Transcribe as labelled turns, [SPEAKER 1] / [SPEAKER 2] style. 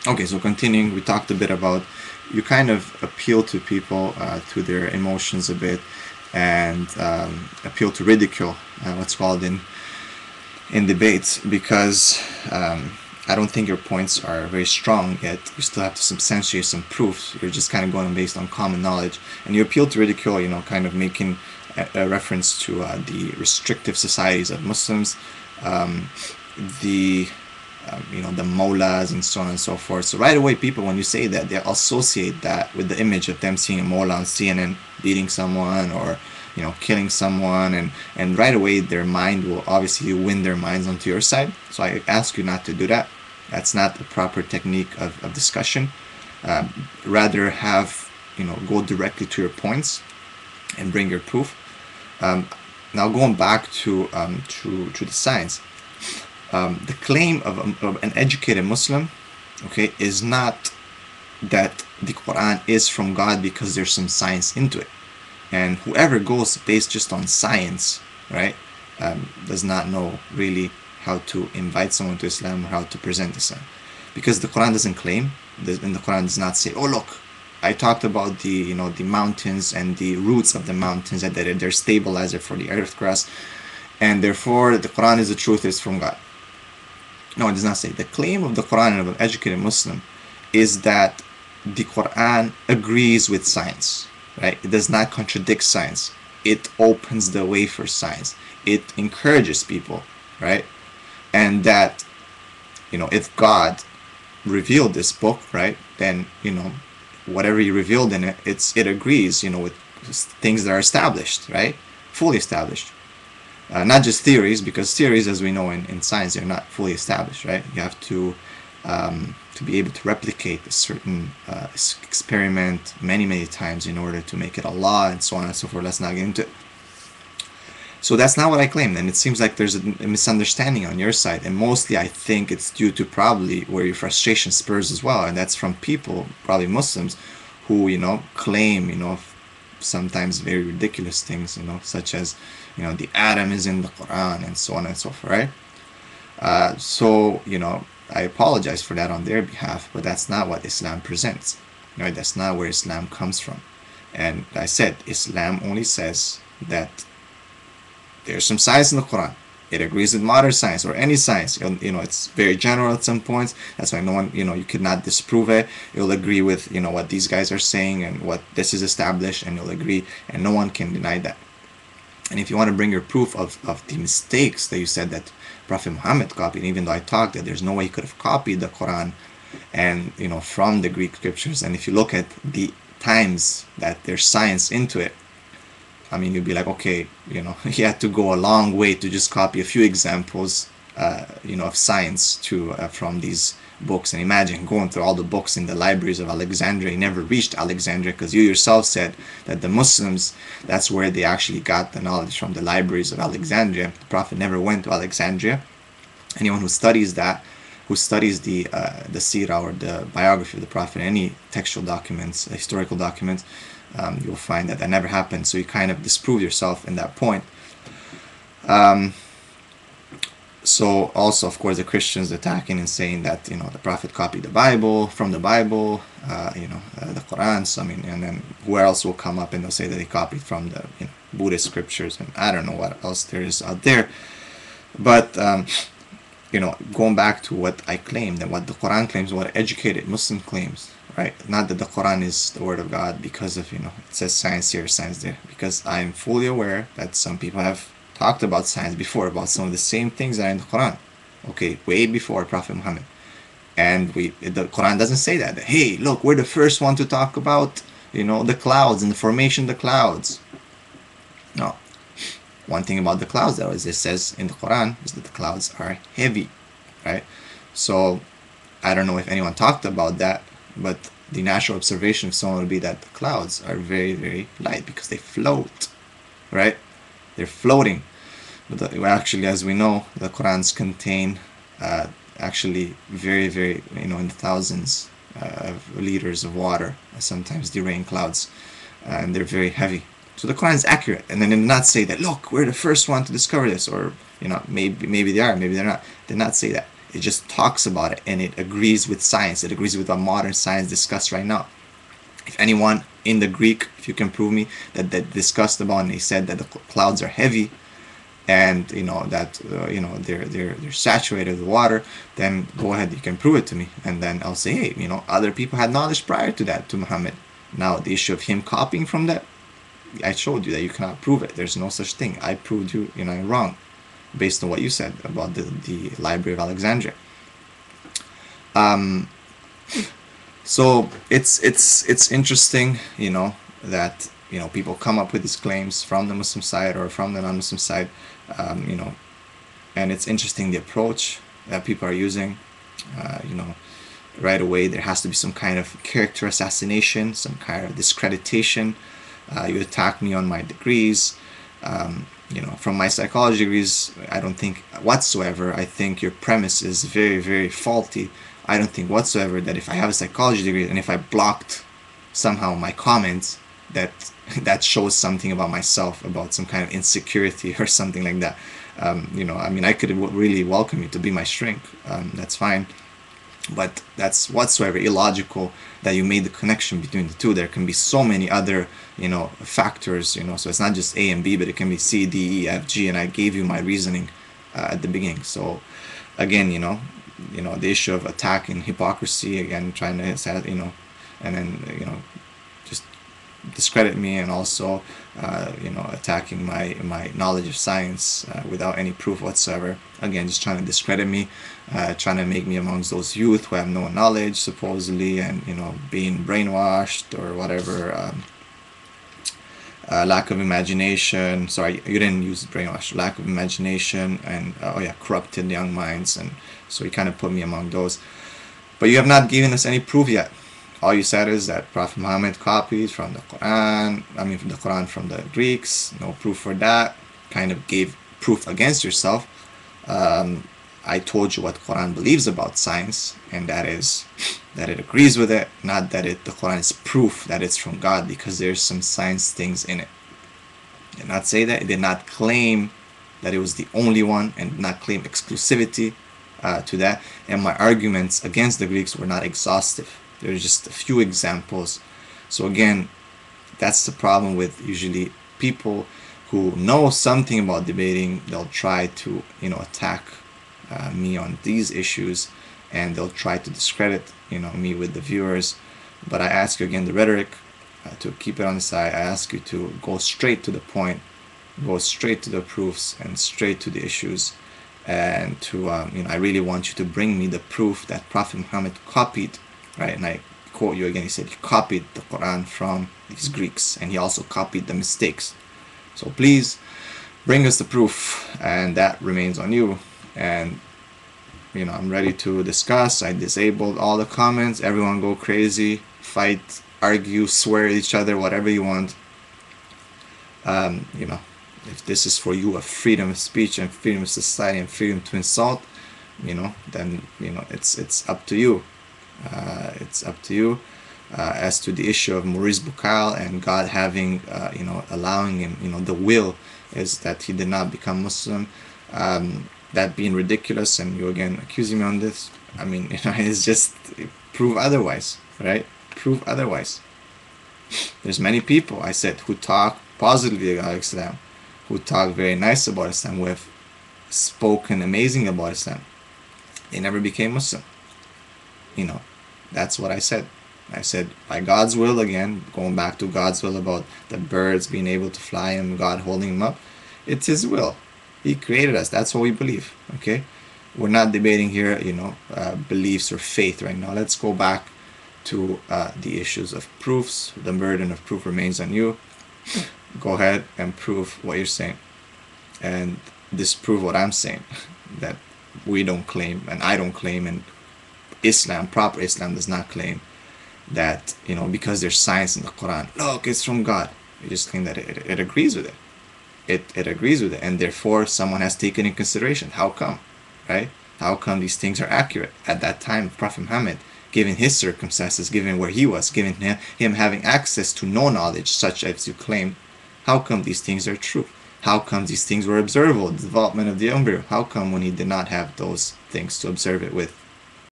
[SPEAKER 1] Okay, so continuing, we talked a bit about you kind of appeal to people to their emotions a bit, and appeal to ridicule, what's called in debates, because I don't think your points are very strong yet. You still have to substantiate some proofs. You're just kind of going based on common knowledge, and you appeal to ridicule, kind of making a reference to the restrictive societies of Muslims, um, the the mullahs and so on and so forth. So right away, people, when you say that, they associate that with the image of them seeing a mullah on CNN beating someone, or killing someone, and right away their mind will obviously win their minds onto your side. So I ask you not to do that. That's not the proper technique of discussion. Rather have go directly to your points and bring your proof. Um, Now going back to the science, the claim of an educated Muslim, okay, is not that the Quran is from God because there's some science into it. And whoever goes based just on science, right, does not know really how to invite someone to Islam or how to present Islam. Because the Quran doesn't claim, and the Quran does not say, oh look, I talked about the mountains and the roots of the mountains, that they're stabilizer for the earth crust, and therefore the Quran is the truth, is from God. No, it does not say. The claim of the Quran of an educated Muslim is that the Quran agrees with science, right? It does not contradict science. It opens the way for science. It encourages people, right? And that, if God revealed this book, right, then, whatever he revealed in it, it agrees, with things that are established, right? Fully established. Not just theories, because theories, as we know in science, they're not fully established, right? You have to be able to replicate a certain experiment many, many times in order to make it a law, and so on and so forth. Let's not get into it. So that's not what I claim, and it seems like there's a misunderstanding on your side, and mostly I think it's due to probably where your frustration spurs as well, and that's from people, probably Muslims, who claim sometimes very ridiculous things, such as the atom is in the Quran and so on and so forth, right? So I apologize for that on their behalf, but that's not what Islam presents, right? That's not where Islam comes from. And I said Islam only says that there's some science in the Quran. It agrees with modern science or any science. It's very general at some points. That's why no one, you could not disprove it. You'll agree with, what these guys are saying and what this is established, and you'll agree, and no one can deny that. And if you want to bring your proof of the mistakes that you said that Prophet Muhammad copied, even though I talked that there's no way he could have copied the Quran and, from the Greek scriptures, and if you look at the times that there's science into it, I mean, you'd be like, okay, he had to go a long way to just copy a few examples, of science from these books. And imagine going through all the books in the libraries of Alexandria. He never reached Alexandria, because you yourself said that the Muslims, that's where they actually got the knowledge, from the libraries of Alexandria. The Prophet never went to Alexandria. Anyone who studies that, who studies the seerah, or the biography of the Prophet, any textual documents, historical documents, you'll find that never happened. So you kind of disprove yourself in that point. So also, of course, the Christians attacking and saying that the Prophet copied the Bible from the Bible, the Quran. So I mean, and then where else will come up and they'll say that they copied from the Buddhist scriptures, and I don't know what else there is out there. But going back to what I claimed and what the Quran claims, what educated Muslim claims, right? Not that the Quran is the word of God because of, it says science here, science there. Because I'm fully aware that some people have talked about science before, about some of the same things that are in the Quran. Okay, way before Prophet Muhammad. And the Quran doesn't say that. Hey, look, we're the first one to talk about, the clouds and the formation of the clouds. No. One thing about the clouds, though, is it says in the Quran is that the clouds are heavy, right? So I don't know if anyone talked about that, but the natural observation of someone would be that the clouds are very, very light because they float, right? They're floating. But actually, as we know, the Qurans contain actually very, very, in the thousands of liters of water, sometimes the rain clouds, and they're very heavy. So the Quran is accurate, and then they did not say that, look, we're the first one to discover this, or maybe they are, maybe they're not. They did not say that. It just talks about it, and it agrees with science. It agrees with what modern science discussed right now. If anyone in the Greek, if you can prove me that discussed about, and they said that the clouds are heavy, and that they're saturated with water, then go ahead, you can prove it to me, and then I'll say, hey, other people had knowledge prior to that, to Muhammad. Now the issue of him copying from that, I showed you that you cannot prove it. There's no such thing. I proved you wrong based on what you said about the Library of Alexandria. So it's interesting, that people come up with these claims from the Muslim side or from the non-Muslim side, and it's interesting the approach that people are using. Right away there has to be some kind of character assassination, some kind of discreditation. You attack me on my degrees. From my psychology degrees, I don't think whatsoever. I think your premise is very, very faulty. I don't think whatsoever that if I have a psychology degree and if I blocked somehow my comments, that shows something about myself, about some kind of insecurity or something like that. I could really welcome you to be my shrink. That's fine. But that's whatsoever illogical that you made the connection between the two. There can be so many other, factors, so it's not just A and B, but it can be C, D, E, F, G, and I gave you my reasoning at the beginning. So again, the issue of attacking hypocrisy, again, trying to, and then, just discredit me, and also, attacking my knowledge of science without any proof whatsoever. Again, just trying to discredit me, trying to make me amongst those youth who have no knowledge, supposedly, and, being brainwashed or whatever, lack of imagination. Sorry, you didn't use brainwash. Lack of imagination and, corrupted young minds. And so you kind of put me among those. But you have not given us any proof yet. All you said is that Prophet Muhammad copied from the Quran, from the Quran from the Greeks. No proof for that. Kind of gave proof against yourself. I told you what Quran believes about science, and that is that it agrees with it, not that the Quran is proof that it's from God, because there's some science things in it. It did not say that. It did not claim that it was the only one, and did not claim exclusivity to that. And my arguments against the Greeks were not exhaustive. There's just a few examples. So again, that's the problem with usually people who know something about debating. They'll try to attack me on these issues, and they'll try to discredit me with the viewers. But I ask you again, the rhetoric, to keep it on the side. I ask you to go straight to the point, go straight to the proofs and straight to the issues, and to I really want you to bring me the proof that Prophet Muhammad copied, right? And I quote you again, he said he copied the Quran from these Greeks, and he also copied the mistakes. So please bring us the proof, and that remains on you. And I'm ready to discuss. I disabled all the comments. Everyone go crazy, fight, argue, swear at each other, whatever you want. If this is for you a freedom of speech and freedom of society and freedom to insult, then it's up to you. It's up to you. As to the issue of Maurice Bucaille and God having, allowing him, the will is that he did not become Muslim. That being ridiculous, and you again accusing me on this. It's just prove otherwise, right? Prove otherwise. There's many people, I said, who talk positively about Islam, who talk very nice about Islam, who have spoken amazing about Islam. They never became Muslim. That's what I said. I said, by God's will, again, going back to God's will about the birds being able to fly and God holding them up, it's His will. He created us. That's what we believe. Okay, we're not debating here, beliefs or faith right now. Let's go back to the issues of proofs. The burden of proof remains on you. Go ahead and prove what you're saying, and disprove what I'm saying. That we don't claim, and I don't claim, and Islam, proper Islam, does not claim that because there's science in the Quran, look, it's from God. You just claim that it agrees with it. It agrees with it, and therefore someone has taken in consideration. How come, right? How come these things are accurate at that time of Prophet Muhammad, given his circumstances, given where he was, given him having access to no knowledge such as you claim? How come these things are true? How come these things were observable, the development of the embryo? How come when he did not have those things to observe it with.